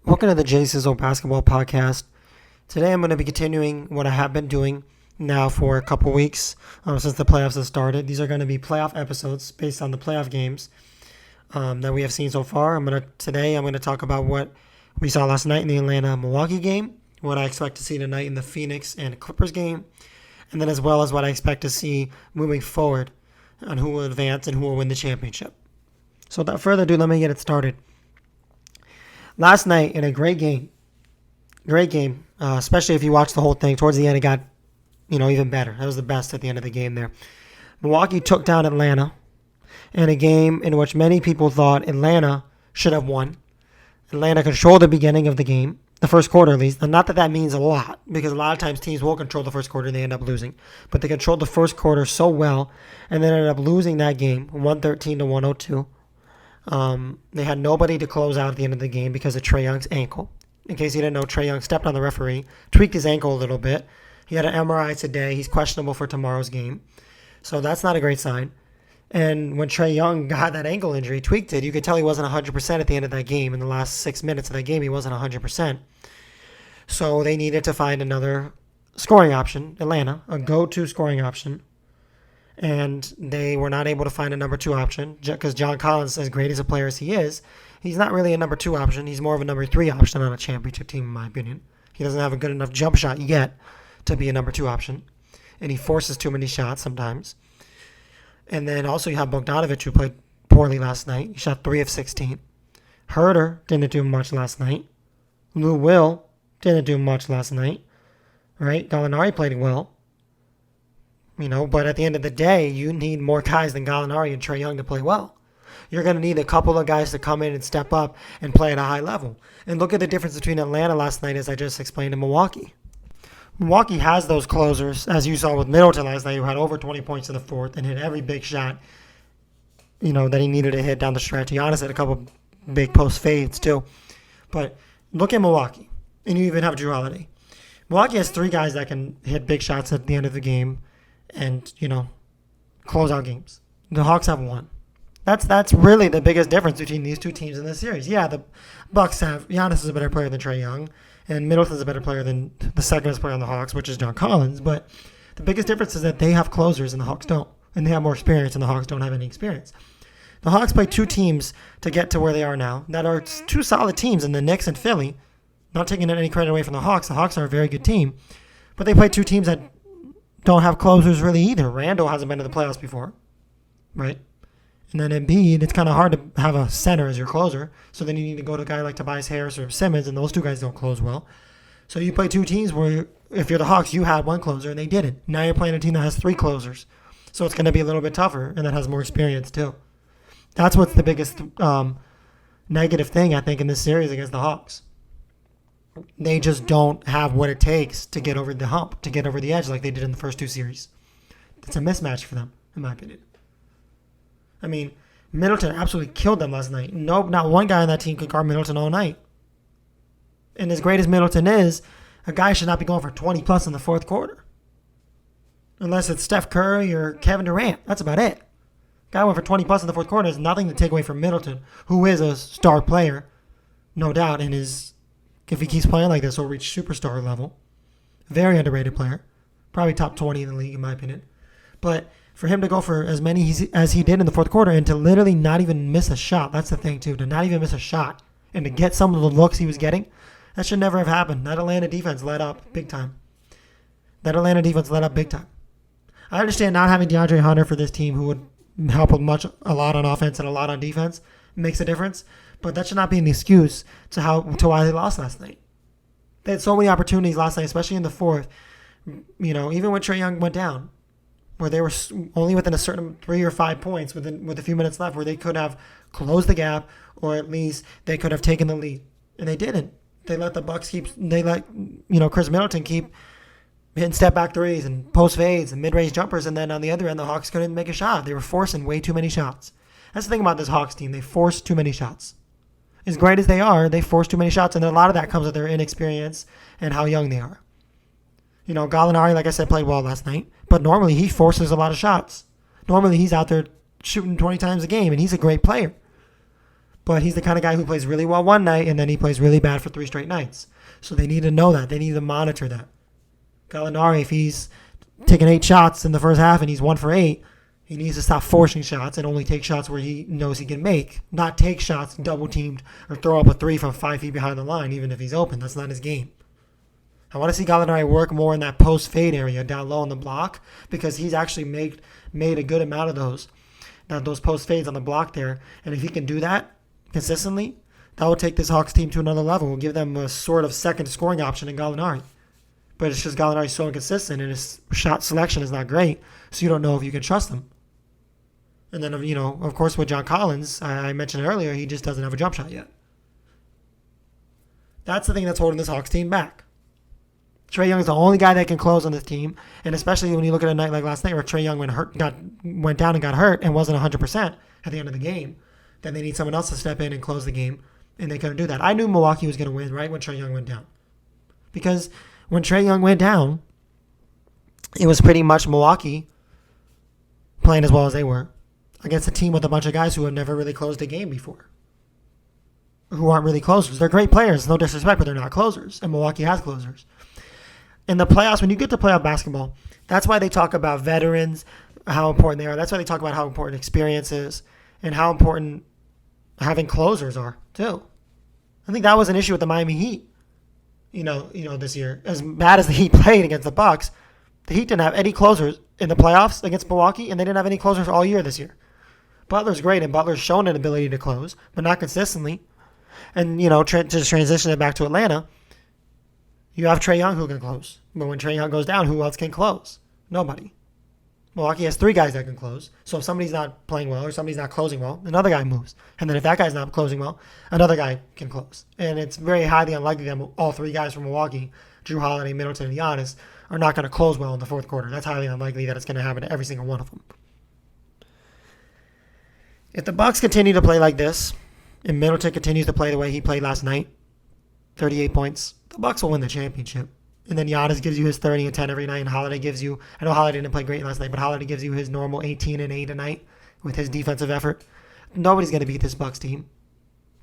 Welcome to the Sizzle Basketball Podcast. Today I'm going to be continuing what I have been doing now for a couple weeks since the playoffs have started. These are going to be playoff episodes based on the playoff games that we have seen so far. Today I'm going to talk about what we saw last night in the Atlanta-Milwaukee game, what I expect to see tonight in the Phoenix and Clippers game, and then as well as what I expect to see moving forward on who will advance and who will win the championship. So without further ado, let me get it started. Last night, in a great game, especially if you watch the whole thing. Towards the end, it got, even better. That was the best at the end of the game there. Milwaukee took down Atlanta in a game in which many people thought Atlanta should have won. Atlanta controlled the beginning of the game, the first quarter at least. And not that means a lot, because a lot of times teams will control the first quarter and they end up losing. But they controlled the first quarter so well, and then ended up losing that game, 113 to 102. They had nobody to close out at the end of the game because of Trae Young's ankle. In case you didn't know, Trae Young stepped on the referee, tweaked his ankle a little bit. He had an MRI today. He's questionable for tomorrow's game. So that's not a great sign. And when Trae Young got that ankle injury, tweaked it, you could tell he wasn't 100% at the end of that game. In the last 6 minutes of that game, he wasn't 100%. So they needed to find another scoring option, Atlanta, a go-to scoring option. And they were not able to find a number two option because John Collins, as great as a player as he is, he's not really a number two option. He's more of a number three option on a championship team, in my opinion. He doesn't have a good enough jump shot yet to be a number two option. And he forces too many shots sometimes. And then also you have Bogdanovic, who played poorly last night. He shot 3 of 16. Herter didn't do much last night. Lou Will didn't do much last night. Right? Gallinari played well. But at the end of the day, you need more guys than Gallinari and Trae Young to play well. You're going to need a couple of guys to come in and step up and play at a high level. And look at the difference between Atlanta last night, as I just explained, and Milwaukee. Milwaukee has those closers, as you saw with Middleton last night, who had over 20 points in the fourth and hit every big shot, that he needed to hit down the stretch. Giannis had a couple big post fades, too. But look at Milwaukee, and you even have Drew Holiday. Milwaukee has 3 guys that can hit big shots at the end of the game and, close out games. The Hawks have 1. That's really the biggest difference between these two teams in this series. Yeah, the Bucks have Giannis is a better player than Trae Young, and Middleton's a better player than the second best player on the Hawks, which is John Collins. But the biggest difference is that they have closers and the Hawks don't, and they have more experience and the Hawks don't have any experience. The Hawks play 2 teams to get to where they are now that are 2 solid teams in the Knicks and Philly. Not taking any credit away from the Hawks. The Hawks are a very good team, but they play 2 teams that don't have closers really either. Randall hasn't been to the playoffs before, right? And then Embiid, it's kind of hard to have a center as your closer. So then you need to go to a guy like Tobias Harris or Simmons, and those 2 guys don't close well. So you play 2 teams where if you're the Hawks, you had 1 closer and they didn't. Now you're playing a team that has 3 closers. So it's going to be a little bit tougher, and that has more experience too. That's what's the biggest negative thing, I think, in this series against the Hawks. They just don't have what it takes to get over the hump, to get over the edge like they did in the first 2 series. It's a mismatch for them, in my opinion. Middleton absolutely killed them last night. Nope, not one guy on that team could guard Middleton all night. And as great as Middleton is, a guy should not be going for 20-plus in the fourth quarter. Unless it's Steph Curry or Kevin Durant. That's about it. Guy went for 20-plus in the fourth quarter. There's nothing to take away from Middleton, who is a star player, no doubt, and is, if he keeps playing like this, he'll reach superstar level. Very underrated player. Probably top 20 in the league, in my opinion. But for him to go for as many as he did in the fourth quarter and to literally not even miss a shot, that's the thing, too. To not even miss a shot and to get some of the looks he was getting, that should never have happened. That Atlanta defense let up big time. I understand not having DeAndre Hunter for this team, who would help a lot on offense and a lot on defense, makes a difference. But that should not be an excuse to why they lost last night. They had so many opportunities last night, especially in the fourth. Even when Trae Young went down, where they were only within a certain 3 or 5 points with a few minutes left, where they could have closed the gap, or at least they could have taken the lead, and they didn't. They let the Bucks Chris Middleton keep hitting step back threes and post fades and mid range jumpers, and then on the other end, the Hawks couldn't make a shot. They were forcing way too many shots. That's the thing about this Hawks team. They force too many shots. As great as they are, they force too many shots, and a lot of that comes with their inexperience and how young they are. Gallinari, like I said, played well last night, but normally he forces a lot of shots. Normally he's out there shooting 20 times a game, and he's a great player. But he's the kind of guy who plays really well one night and then he plays really bad for 3 straight nights. So they need to know that. They need to monitor that. Gallinari, if he's taking 8 shots in the first half and he's 1 for 8, he needs to stop forcing shots and only take shots where he knows he can make. Not take shots double teamed or throw up a 3 from 5 feet behind the line, even if he's open. That's not his game. I want to see Gallinari work more in that post fade area down low on the block because he's actually made a good amount of those post fades on the block there. And if he can do that consistently, that will take this Hawks team to another level. Will give them a sort of second scoring option in Gallinari. But it's just Gallinari's so inconsistent and his shot selection is not great, so you don't know if you can trust him. And then, of course, with John Collins, I mentioned earlier, he just doesn't have a jump shot yet. That's the thing that's holding this Hawks team back. Trae Young is the only guy that can close on this team, and especially when you look at a night like last night where Trae Young went down and got hurt and wasn't 100% at the end of the game, then they need someone else to step in and close the game, and they couldn't do that. I knew Milwaukee was going to win right when Trae Young went down. Because when Trae Young went down, it was pretty much Milwaukee playing as well as they were against a team with a bunch of guys who have never really closed a game before, who aren't really closers. They're great players, no disrespect, but they're not closers, and Milwaukee has closers. In the playoffs, when you get to playoff basketball, that's why they talk about veterans, how important they are. That's why they talk about how important experience is and how important having closers are, too. I think that was an issue with the Miami Heat, this year. As bad as the Heat played against the Bucks, the Heat didn't have any closers in the playoffs against Milwaukee, and they didn't have any closers all year this year. Butler's great, and Butler's shown an ability to close, but not consistently. And, to transition it back to Atlanta, you have Trae Young who can close. But when Trae Young goes down, who else can close? Nobody. Milwaukee has 3 guys that can close. So if somebody's not playing well or somebody's not closing well, another guy moves. And then if that guy's not closing well, another guy can close. And it's very highly unlikely that all 3 guys from Milwaukee, Drew Holiday, Middleton, and Giannis, are not going to close well in the fourth quarter. That's highly unlikely that it's going to happen to every single one of them. If the Bucks continue to play like this, and Middleton continues to play the way he played last night, 38 points, the Bucks will win the championship. And then Giannis gives you his 30 and 10 every night, and Holiday gives you, I know Holiday didn't play great last night, but Holiday gives you his normal 18 and 8 a night with his defensive effort. Nobody's going to beat this Bucks team.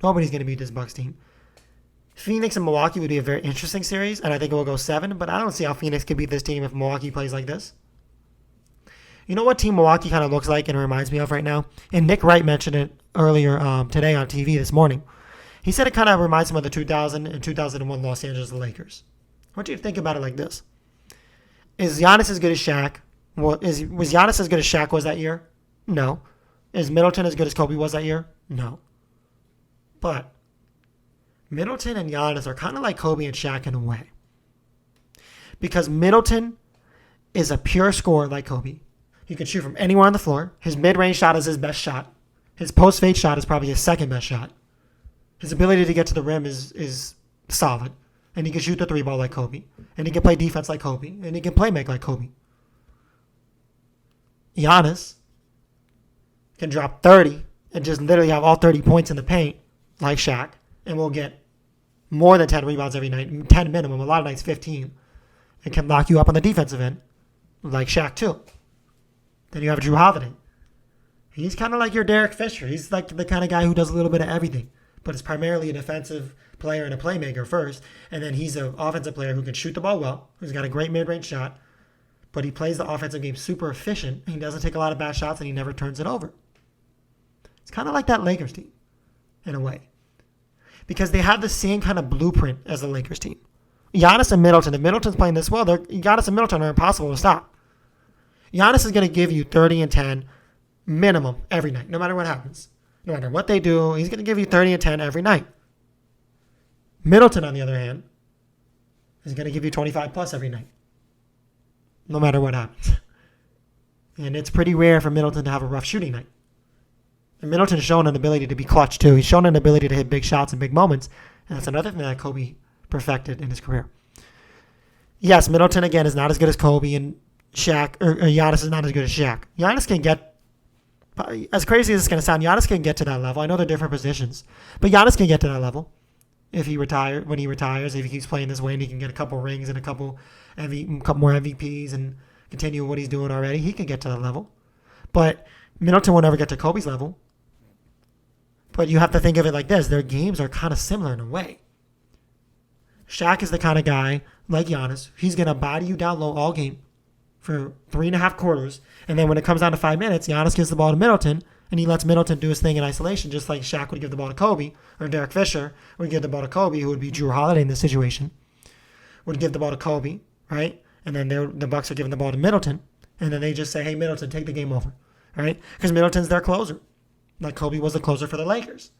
Nobody's going to beat this Bucks team. Phoenix and Milwaukee would be a very interesting series, and I think it will go 7, but I don't see how Phoenix could beat this team if Milwaukee plays like this. You know what team Milwaukee kind of looks like and reminds me of right now? And Nick Wright mentioned it earlier today on TV this morning. He said it kind of reminds him of the 2000 and 2001 Los Angeles Lakers. I want you to think about it like this. Is Giannis as good as Shaq? Was Giannis as good as Shaq was that year? No. Is Middleton as good as Kobe was that year? No. But Middleton and Giannis are kind of like Kobe and Shaq in a way. Because Middleton is a pure scorer like Kobe. He can shoot from anywhere on the floor. His mid-range shot is his best shot. His post-fade shot is probably his second best shot. His ability to get to the rim is solid. And he can shoot the 3-ball like Kobe. And he can play defense like Kobe. And he can play make like Kobe. Giannis can drop 30 and just literally have all 30 points in the paint like Shaq. And will get more than 10 rebounds every night. 10 minimum. A lot of nights 15. And can lock you up on the defensive end like Shaq too. Then you have Drew Holiday. He's kind of like your Derek Fisher. He's like the kind of guy who does a little bit of everything. But is primarily a defensive player and a playmaker first. And then he's an offensive player who can shoot the ball well, who's got a great mid-range shot, but he plays the offensive game super efficient. He doesn't take a lot of bad shots, and he never turns it over. It's kind of like that Lakers team, in a way. Because they have the same kind of blueprint as the Lakers team. Giannis and Middleton, if Middleton's playing this well, Giannis and Middleton are impossible to stop. Giannis is going to give you 30 and 10 minimum every night, no matter what happens. No matter what they do, he's going to give you 30 and 10 every night. Middleton, on the other hand, is going to give you 25 plus every night. No matter what happens. And it's pretty rare for Middleton to have a rough shooting night. And Middleton's shown an ability to be clutch too. He's shown an ability to hit big shots in big moments. And that's another thing that Kobe perfected in his career. Yes, Middleton, again, is not as good as Kobe, and Shaq, or Giannis is not as good as Shaq. Giannis can get, as crazy as it's going to sound, Giannis can get to that level. I know they're different positions, but Giannis can get to that level when he retires, if he keeps playing this way and he can get a couple rings and a couple more MVPs and continue what he's doing already, he can get to that level. But Middleton will never get to Kobe's level But you have to think of it like this. Their games are kind of similar in a way. Shaq is the kind of guy, like Giannis, he's going to body you down low all game for 3.5 quarters. And then when it comes down to 5 minutes, Giannis gives the ball to Middleton, and he lets Middleton do his thing in isolation, just like Shaq would give the ball to Kobe, or Derek Fisher would give the ball to Kobe, who would be Drew Holiday in this situation, would give the ball to Kobe, right? And then the Bucks are giving the ball to Middleton, and then they just say, hey, Middleton, take the game over, right? Because Middleton's their closer, like Kobe was the closer for the Lakers.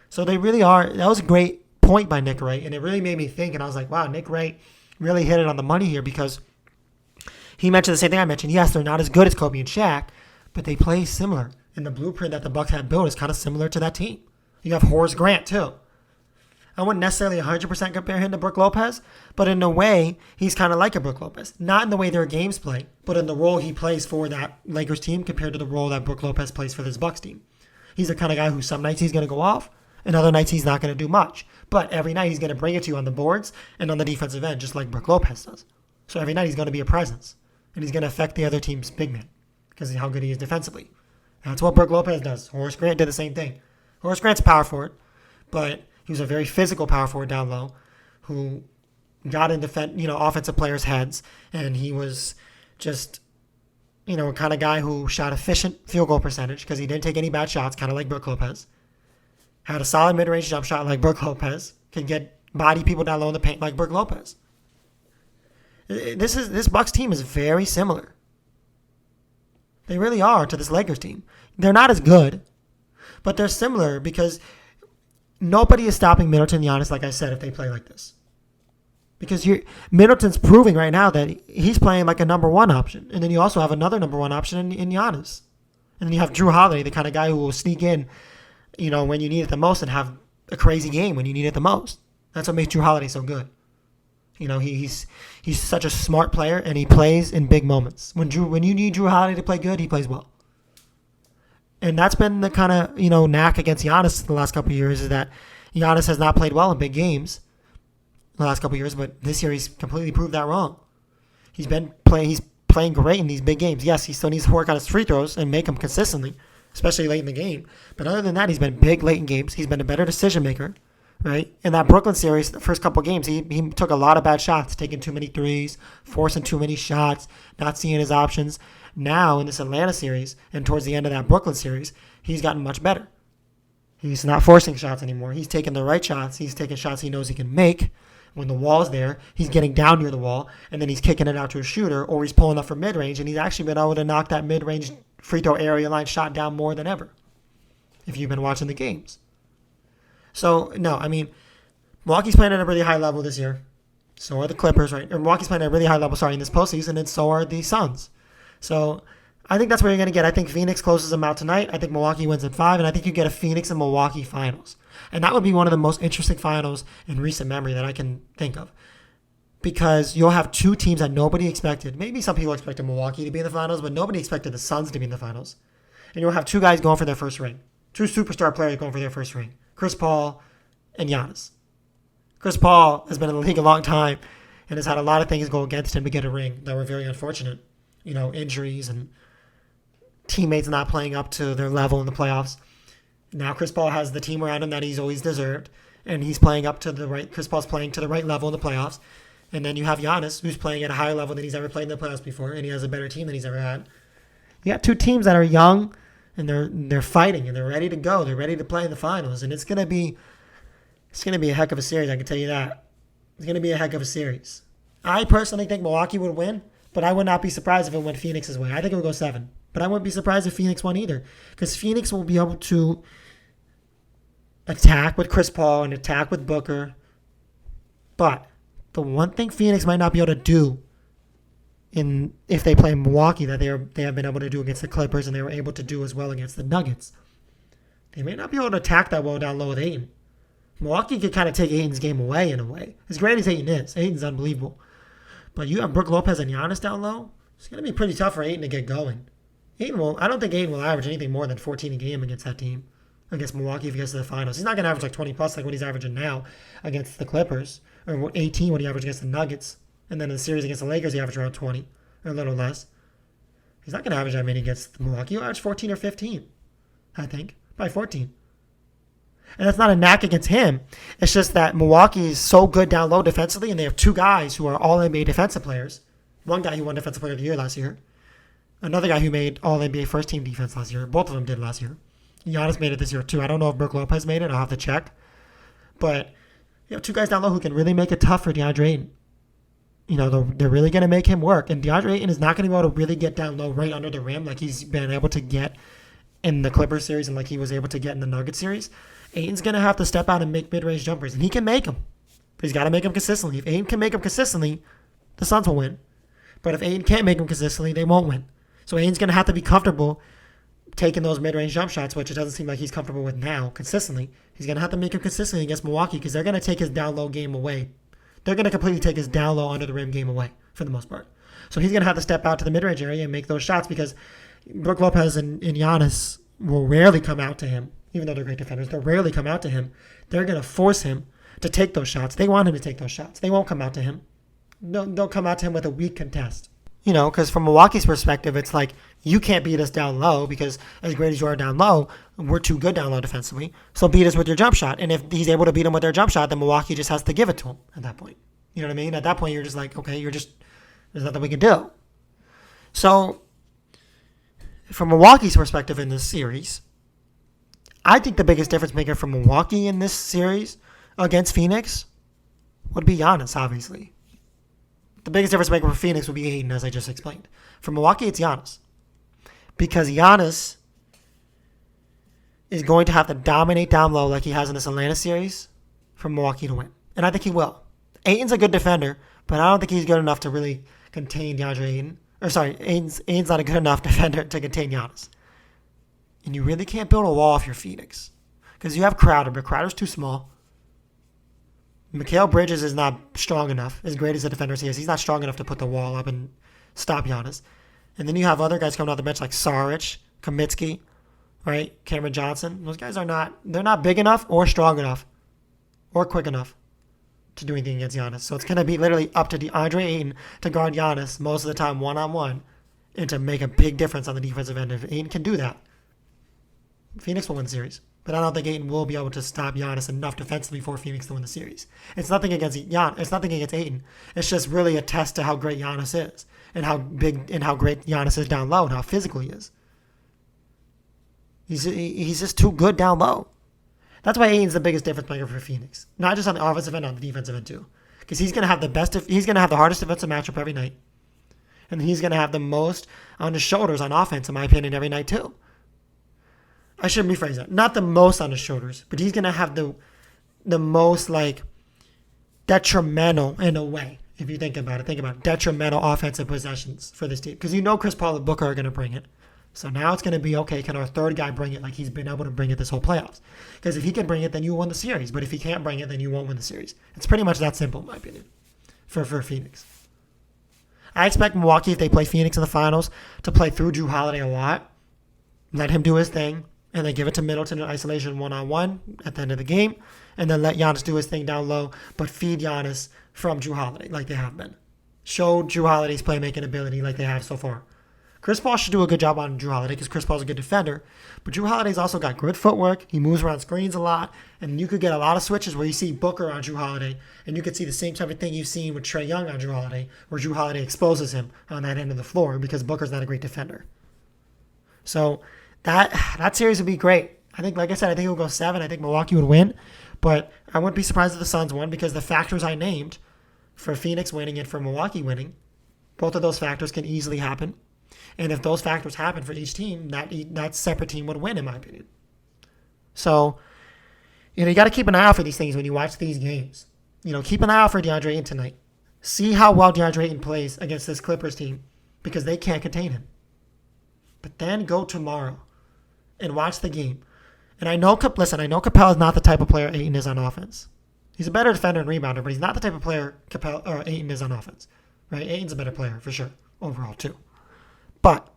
So they really are. That was a great point by Nick Wright, and it really made me think, and I was like, wow, Nick Wright really hit it on the money here, because he mentioned the same thing I mentioned. Yes, they're not as good as Kobe and Shaq, but they play similar. And the blueprint that the Bucks have built is kind of similar to that team. You have Horace Grant, too. I wouldn't necessarily 100% compare him to Brook Lopez, but in a way, he's kind of like a Brook Lopez. Not in the way their games play, but in the role he plays for that Lakers team compared to the role that Brook Lopez plays for this Bucks team. He's the kind of guy who some nights he's going to go off, and other nights he's not going to do much. But every night he's going to bring it to you on the boards and on the defensive end, just like Brook Lopez does. So every night he's going to be a presence, and he's going to affect the other team's big man because of how good he is defensively. That's what Brook Lopez does. Horace Grant did the same thing. Horace Grant's a power forward, but he was a very physical power forward down low who got in offensive players' heads, and he was just, a kind of guy who shot efficient field goal percentage because he didn't take any bad shots, kind of like Brook Lopez. Had a solid mid-range jump shot like Brook Lopez. Can get body people down low in the paint like Brook Lopez. This Bucks team is very similar. They really are to this Lakers team. They're not as good, but they're similar because nobody is stopping Middleton and Giannis, like I said, if they play like this. Because Middleton's proving right now that he's playing like a number one option. And then you also have another number one option in Giannis. And then you have Drew Holiday, the kind of guy who will sneak in, when you need it the most and have a crazy game when you need it the most. That's what makes Drew Holiday so good. He's such a smart player, and he plays in big moments. When you need Drew Holiday to play good, he plays well. And that's been the kind of, knack against Giannis the last couple of years, is that Giannis has not played well in big games the last couple of years, but this year he's completely proved that wrong. He's playing great in these big games. Yes, he still needs to work on his free throws and make them consistently, especially late in the game. But other than that, he's been big late in games. He's been a better decision maker, right? In that Brooklyn series, the first couple of games, he took a lot of bad shots, taking too many threes, forcing too many shots, not seeing his options. Now, in this Atlanta series, and towards the end of that Brooklyn series, he's gotten much better. He's not forcing shots anymore. He's taking the right shots. He's taking shots he knows he can make. When the wall's there, he's getting down near the wall, and then he's kicking it out to a shooter, or he's pulling up from mid-range, and he's actually been able to knock that mid-range free throw area line shot down more than ever, if you've been watching the games. So, no, Milwaukee's playing at a really high level this year. So are the Clippers, right? Or Milwaukee's playing at a really high level, in this postseason, and so are the Suns. So I think that's where you're going to get. I think Phoenix closes them out tonight. I think Milwaukee wins in 5, and I think you get a Phoenix and Milwaukee finals. And that would be one of the most interesting finals in recent memory that I can think of. Because you'll have two teams that nobody expected. Maybe some people expected Milwaukee to be in the finals, but nobody expected the Suns to be in the finals. And you'll have two guys going for their first ring. Two superstar players going for their first ring. Chris Paul and Giannis. Chris Paul has been in the league a long time and has had a lot of things go against him to get a ring that were very unfortunate. Injuries and teammates not playing up to their level in the playoffs. Now Chris Paul has the team around him that he's always deserved, and he's playing up to the right. Chris Paul's playing to the right level in the playoffs, and then you have Giannis, who's playing at a higher level than he's ever played in the playoffs before, and he has a better team than he's ever had. You got two teams that are young, and they're fighting, and they're ready to go. They're ready to play in the finals, and it's gonna be a heck of a series. I can tell you that. It's gonna be a heck of a series. I personally think Milwaukee would win, but I would not be surprised if it went Phoenix's way. I think it would go 7. But I wouldn't be surprised if Phoenix won either, because Phoenix will be able to attack with Chris Paul and attack with Booker. But the one thing Phoenix might not be able to do if they play Milwaukee that they have been able to do against the Clippers and they were able to do as well against the Nuggets, they may not be able to attack that well down low with Ayton. Milwaukee could kind of take Ayton's game away in a way. As great as Ayton is, Ayton's unbelievable. But you have Brook Lopez and Giannis down low, it's going to be pretty tough for Ayton to get going. I don't think Ayton will average anything more than 14 a game against that team, against Milwaukee if he gets to the finals. He's not going to average like 20 plus like what he's averaging now against the Clippers, or 18 what he averaged against the Nuggets. And then in the series against the Lakers, he averaged around 20, or a little less. He's not going to average that many against Milwaukee. He'll average 14 or 15, I think. Probably 14. And that's not a knock against him. It's just that Milwaukee is so good down low defensively, and they have two guys who are all NBA defensive players. One guy who won Defensive Player of the Year last year. Another guy who made all NBA first team defense last year. Both of them did last year. Giannis made it this year too. I don't know if Brook Lopez made it. I'll have to check. But you have two guys down low who can really make it tough for DeAndre Ayton. You know, they're really going to make him work. And DeAndre Ayton is not going to be able to really get down low right under the rim like he's been able to get in the Clippers series and like he was able to get in the Nuggets series. Ayton's going to have to step out and make mid-range jumpers. And he can make them. But he's got to make them consistently. If Ayton can make them consistently, the Suns will win. But if Ayton can't make them consistently, they won't win. So Ayton's going to have to be comfortable taking those mid-range jump shots, which it doesn't seem like he's comfortable with now consistently. He's going to have to make them consistently against Milwaukee because they're going to take his down-low game away. They're going to completely take his down-low, under-the-rim game away for the most part. So he's going to have to step out to the mid-range area and make those shots because Brook Lopez and Giannis will rarely come out to him, even though they're great defenders. They'll rarely come out to him. They're going to force him to take those shots. They want him to take those shots. They won't come out to him. They'll come out to him with a weak contest. You know, because from Milwaukee's perspective, it's like, you can't beat us down low because as great as you are down low, we're too good down low defensively. So beat us with your jump shot. And if he's able to beat him with their jump shot, then Milwaukee just has to give it to him at that point. You know what I mean? At that point, you're just like, okay, there's nothing we can do. So from Milwaukee's perspective in this series, I think the biggest difference maker for Milwaukee in this series against Phoenix would be Giannis, obviously. The biggest difference maker for Phoenix would be Ayton, as I just explained. For Milwaukee, it's Giannis. Because Giannis is going to have to dominate down low like he has in this Atlanta series for Milwaukee to win. And I think he will. Ayton's a good defender, but I don't think he's good enough to really contain DeAndre Ayton. Ayton's not a good enough defender to contain Giannis. And you really can't build a wall off your Phoenix. Because you have Crowder, but Crowder's too small. Mikal Bridges is not strong enough, as great as a defender he is. He's not strong enough to put the wall up and stop Giannis. And then you have other guys coming off the bench like Saric, Kamitsky, right? Cameron Johnson. Those guys they're not big enough or strong enough or quick enough to do anything against Giannis. So it's going to be literally up to DeAndre Ayton to guard Giannis most of the time one-on-one and to make a big difference on the defensive end. If Ayton can do that, Phoenix will win the series. But I don't think Ayton will be able to stop Giannis enough defensively for Phoenix to win the series. It's nothing against Giannis. It's nothing against Ayton. It's just really a test to how great Giannis is and how big and how great Giannis is down low and how physical he is. He's just too good down low. That's why Ayton's the biggest difference maker for Phoenix. Not just on the offensive end, on the defensive end too. Because he's gonna have the hardest defensive matchup every night. And he's gonna have the most on his shoulders on offense, in my opinion, every night too. I shouldn't rephrase that. Not the most on his shoulders, but he's gonna have the most like detrimental in a way. If you think about it, detrimental offensive possessions for this team. Because you know Chris Paul and Booker are gonna bring it. So now it's going to be, okay, can our third guy bring it like he's been able to bring it this whole playoffs? Because if he can bring it, then you win the series. But if he can't bring it, then you won't win the series. It's pretty much that simple, in my opinion, for Phoenix. I expect Milwaukee, if they play Phoenix in the finals, to play through Jrue Holiday a lot, let him do his thing, and then give it to Middleton in isolation one-on-one at the end of the game, and then let Giannis do his thing down low, but feed Giannis from Jrue Holiday like they have been. Show Jrue Holiday's playmaking ability like they have so far. Chris Paul should do a good job on Jrue Holiday because Chris Paul's a good defender. But Jrue Holiday's also got good footwork. He moves around screens a lot. And you could get a lot of switches where you see Booker on Jrue Holiday. And you could see the same type of thing you've seen with Trae Young on Jrue Holiday, where Jrue Holiday exposes him on that end of the floor because Booker's not a great defender. So that series would be great. I think, like I said, I think it will go 7. I think Milwaukee would win. But I wouldn't be surprised if the Suns won because the factors I named for Phoenix winning and for Milwaukee winning, both of those factors can easily happen. And if those factors happen for each team, that separate team would win, in my opinion. So, you got to keep an eye out for these things when you watch these games. Keep an eye out for DeAndre Ayton tonight. See how well DeAndre Ayton plays against this Clippers team because they can't contain him. But then go tomorrow and watch the game. And I know Capella is not the type of player Ayton is on offense. He's a better defender and rebounder, but he's not the type of player Ayton is on offense. Right? Ayton's a better player for sure, overall too. But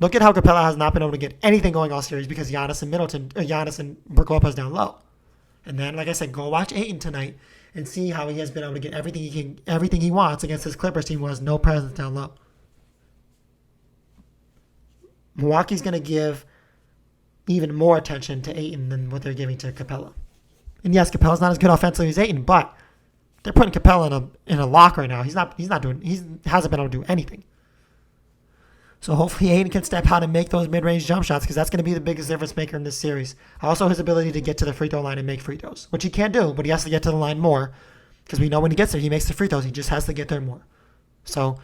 look at how Capella has not been able to get anything going all series because Giannis and Brook Lopez down low. And then, like I said, go watch Ayton tonight and see how he has been able to get everything he wants against this Clippers team who has no presence down low. Milwaukee's going to give even more attention to Ayton than what they're giving to Capella. And yes, Capella's not as good offensively as Ayton, but they're putting Capella in a lock right now. He hasn't been able to do anything. So hopefully Ayton can step out and make those mid-range jump shots, because that's going to be the biggest difference maker in this series. Also, his ability to get to the free throw line and make free throws, which he can do, but he has to get to the line more, because we know when he gets there, he makes the free throws. He just has to get there more. So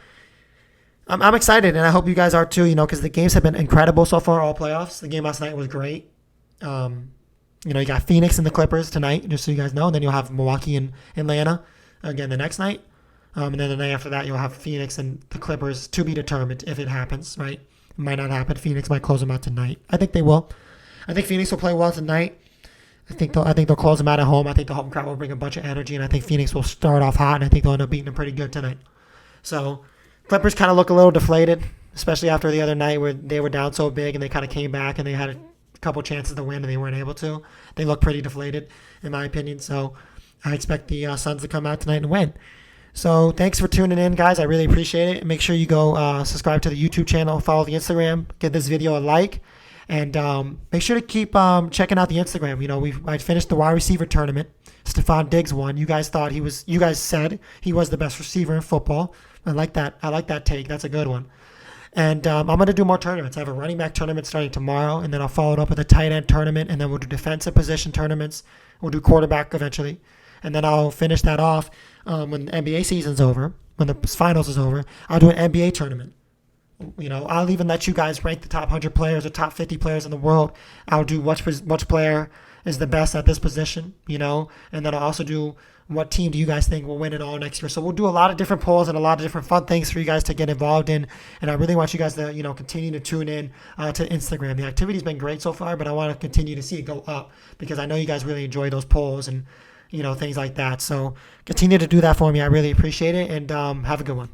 I'm excited, and I hope you guys are too, because the games have been incredible so far, all playoffs. The game last night was great. You got Phoenix and the Clippers tonight, just so you guys know, and then you'll have Milwaukee and Atlanta again the next night. And then the night after that, you'll have Phoenix and the Clippers to be determined if it happens, right? It might not happen. Phoenix might close them out tonight. I think they will. I think Phoenix will play well tonight. I think they'll close them out at home. I think the home crowd will bring a bunch of energy, and I think Phoenix will start off hot, and I think they'll end up beating them pretty good tonight. So Clippers kind of look a little deflated, especially after the other night where they were down so big and they kind of came back and they had a couple chances to win and they weren't able to. They look pretty deflated, in my opinion. So I expect the Suns to come out tonight and win. So thanks for tuning in, guys. I really appreciate it. Make sure you go subscribe to the YouTube channel, follow the Instagram, give this video a like, and make sure to keep checking out the Instagram. I finished the wide receiver tournament. Stephon Diggs won. You guys said he was the best receiver in football. I like that. I like that take. That's a good one. And I'm going to do more tournaments. I have a running back tournament starting tomorrow, and then I'll follow it up with a tight end tournament, and then we'll do defensive position tournaments. We'll do quarterback eventually. And then I'll finish that off when the NBA season's over, when the finals is over. I'll do an NBA tournament. I'll even let you guys rank the top 100 players or top 50 players in the world. I'll do which player is the best at this position, and then I'll also do what team do you guys think will win it all next year. So we'll do a lot of different polls and a lot of different fun things for you guys to get involved in. And I really want you guys to, continue to tune in to Instagram. The activity's been great so far, but I want to continue to see it go up because I know you guys really enjoy those polls and, things like that. So continue to do that for me. I really appreciate it, and have a good one.